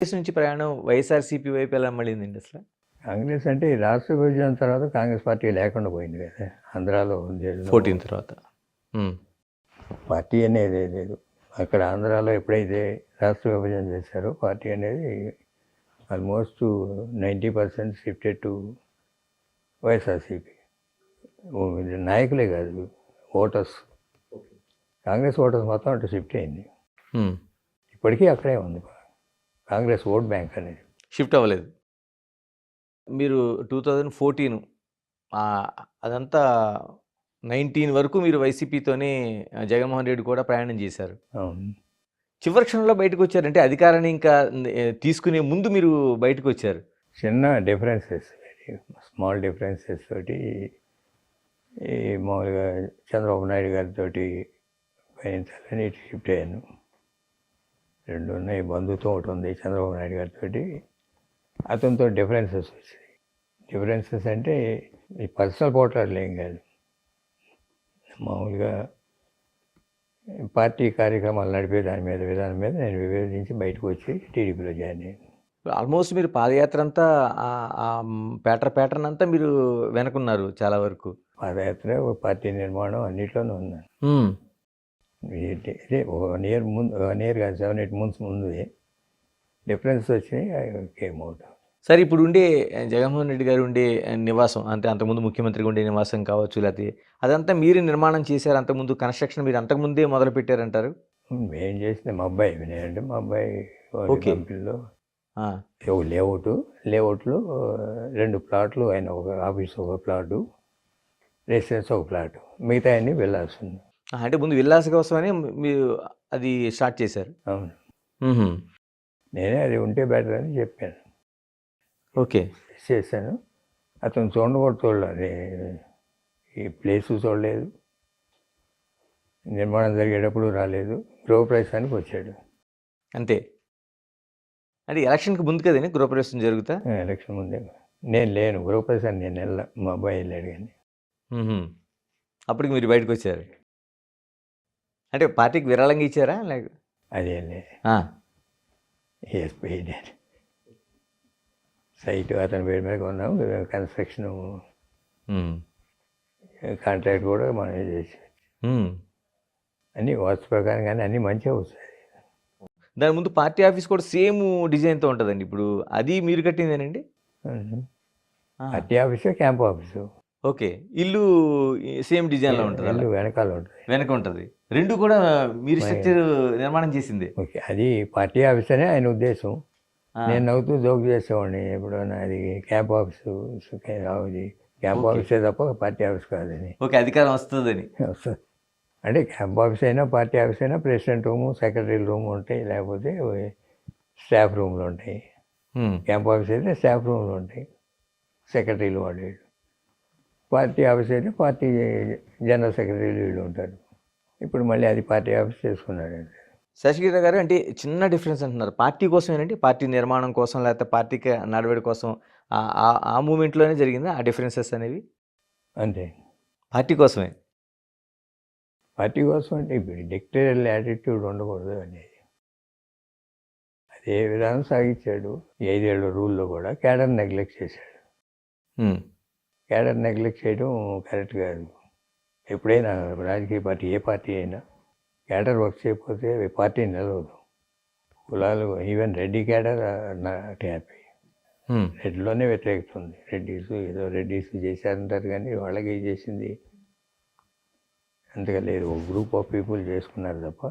కాంగ్రెస్ నుంచి ప్రయాణం వైఎస్ఆర్సీపీ వైపు ఎలా మళ్ళీందండి అసలు? కాంగ్రెస్ అంటే ఈ రాష్ట్ర విభజన తర్వాత కాంగ్రెస్ పార్టీ లేకుండా పోయింది కదా ఆంధ్రాలో. 14 తర్వాత. పార్టీ అనేది లేదు అక్కడ. ఆంధ్రాలో ఎప్పుడైతే రాష్ట్ర విభజన చేశారో పార్టీ అనేది ఆల్మోస్ట్ 90% షిఫ్టెడ్ టు వైఎస్ఆర్సీపీ. నాయకులే కాదు, ఓటర్స్, కాంగ్రెస్ ఓటర్స్ మొత్తం అటు షిఫ్ట్ అయింది. ఇప్పటికీ అక్కడే ఉంది కాంగ్రెస్ ఓట్ బ్యాంక్ అనేది. షిఫ్ట్ అవ్వలేదు. మీరు 2014 అదంతా 19 వరకు మీరు వైసీపీతోనే జగన్మోహన్ రెడ్డి కూడా ప్రయాణం చేశారు. చివరి క్షణంలో బయటకు వచ్చారంటే అధికారాన్ని ఇంకా తీసుకునే ముందు మీరు బయటకు వచ్చారు. చిన్న డిఫరెన్సెస్, స్మాల్ డిఫరెన్సెస్ తోటి ఈ మామూలుగా చంద్రబాబు నాయుడు గారితో పయనించాలని ఇటు షిఫ్ట్ అయ్యాను. 2 ఉన్నాయి, బంధుత్వం ఒకటి ఉంది చంద్రబాబు నాయుడు గారితో. అతనితో డిఫరెన్సెస్ వచ్చాయి. డిఫరెన్సెస్ అంటే ఈ పర్సనల్ పోట్లాడలు ఏం కాదు, మామూలుగా పార్టీ కార్యక్రమాలు నడిపే విధానం మీద నేను విభేదించి బయటకు వచ్చి టీడీపీలో జాయిన్ అయ్యాను. ఆల్మోస్ట్ మీరు పాదయాత్ర అంతా ప్యాటర్న్ అంతా మీరు వెనుకున్నారు చాలా వరకు. పాదయాత్ర, పార్టీ నిర్మాణం అన్నిట్లోనూ ఉన్నాను. ఇదే 1 year ముందు, 1 year కాదు 7-8 months ముందు డిఫరెన్స్ వచ్చినాయి. Came out. సరే, ఇప్పుడు ఉండే జగన్మోహన్ రెడ్డి గారు ఉండే నివాసం, అంటే అంతకుముందు ముఖ్యమంత్రిగా ఉండే నివాసం కావచ్చు, లేకపోతే అదంతా మీరు నిర్మాణం చేశారు? అంతకుముందు కన్స్ట్రక్షన్ మీరు అంతకుముందే మొదలు పెట్టారంటారు? ఏం చేసింది మా అబ్బాయి, నేనంటే మా అబ్బాయి కంపెనీలో లేఅవుట్లో 2 ప్లాట్లు, ఆయన ఒక ఆఫీస్ ఒక ప్లాటు, రెసిడెన్స్ ఒక ప్లాటు, మిగతా అన్నీ వెళ్ళాల్సింది. అంటే ముందు విల్లాస్ కోసమని మీరు అది స్టార్ట్ చేశారు? అవును. నేనే అది ఉంటే బెటర్ అని చెప్పాను. ఓకే, చేశాను. అతను చూడలేదు, ఈ ప్లేసు చూడలేదు, నిర్మాణం జరిగేటప్పుడు రాలేదు, గృహప్రవేశానికి వచ్చాడు అంతే. అంటే ఎలక్షన్కి ముందు కదండి గృహప్రవేశం జరుగుతా? ఎలక్షన్ ముందే. నేను లేను గృహప్రవేశాన్ని, నేను వెళ్ళా, మా అబ్బాయి వెళ్ళాడు. కానీ అప్పటికి మీరు బయటకు వచ్చారు. అంటే పార్టీకి విరాళంగా ఇచ్చారా? లేక అదేలే ఎస్పీ సైట్ అతని పేరు మీద కొన్నాం, కన్స్ట్రక్షన్ కాంట్రాక్ట్ కూడా మనం చేసి అన్నీ వాస్తు ప్రకారం, కానీ అన్నీ మంచిగా వస్తాయి. దాని ముందు పార్టీ ఆఫీస్ కూడా సేమ్ డిజైన్తో ఉంటుందండి. ఇప్పుడు అది మీరు కట్టిందేనండి? Party office, camp office. Okay, ఇల్లు సేమ్ డిజైన్లో ఉంటుంది? ఇల్లు వెనకాల ఉంటుంది. వెనక ఉంటుంది. 2 కూడా మీరు స్ట్రక్చర్ నిర్మాణం చేసింది. ఓకే, అది పార్టీ ఆఫీస్ అనే ఆయన ఉద్దేశం. నేను నవ్వుతూ జోక్ చేసేవాడిని ఎప్పుడన్నా, అది క్యాంప్ ఆఫీసు, క్యాంప్ ఆఫీసే తప్ప పార్టీ ఆఫీస్ కాదని. ఓకే, అధికారం వస్తుందని. వస్తుంది అంటే క్యాంప్ ఆఫీస్ అయినా పార్టీ ఆఫీస్ అయినా ప్రెసిడెంట్ రూము, సెక్రటరీ రూమ్ ఉంటాయి, లేకపోతే స్టాఫ్ రూమ్లు ఉంటాయి. క్యాంప్ ఆఫీస్ అయితే స్టాఫ్ రూమ్లు ఉంటాయి, సెక్రటరీలు వాళ్ళు. పార్టీ ఆఫీస్ అయితే పార్టీ జనరల్ సెక్రటరీలు వీళ్ళు ఉంటారు. ఇప్పుడు మళ్ళీ అది పార్టీ ఆఫీస్ చేసుకున్నాడు. శశిగిరి గారు, అంటే చిన్న డిఫరెన్స్ అంటున్నారు, పార్టీ కోసమేనండి? పార్టీ నిర్మాణం కోసం, లేకపోతే పార్టీకి నడవడి కోసం ఆ మూమెంట్లోనే జరిగిందా ఆ డిఫరెన్సెస్ అనేవి? అంతే, పార్టీ కోసమే. పార్టీ కోసం అంటే ఇప్పుడు డిక్టేరియల్ యాటిట్యూడ్ ఉండకూడదు అనేది. అదే విధానం సాగించాడు. 5 ఏళ్ళ రూల్లో కూడా క్యాడర్ నెగ్లెక్ట్ చేశాడు. క్యాడర్ నెగ్లెక్ట్ చేయడం కరెక్ట్ కాదు. ఎప్పుడైనా రాజకీయ పార్టీ, ఏ పార్టీ అయినా క్యాడర్ వర్క్ చేయకపోతే పార్టీ నిలవదు. కులాలు, even Reddy cadre not happy. రెడ్డిలోనే వ్యతిరేకత ఉంది. రెడ్డిస్ చేశారంటారు, కానీ వాళ్ళకి చేసింది అంతగా లేదు. ఒక గ్రూప్ ఆఫ్ పీపుల్ చేసుకున్నారు తప్ప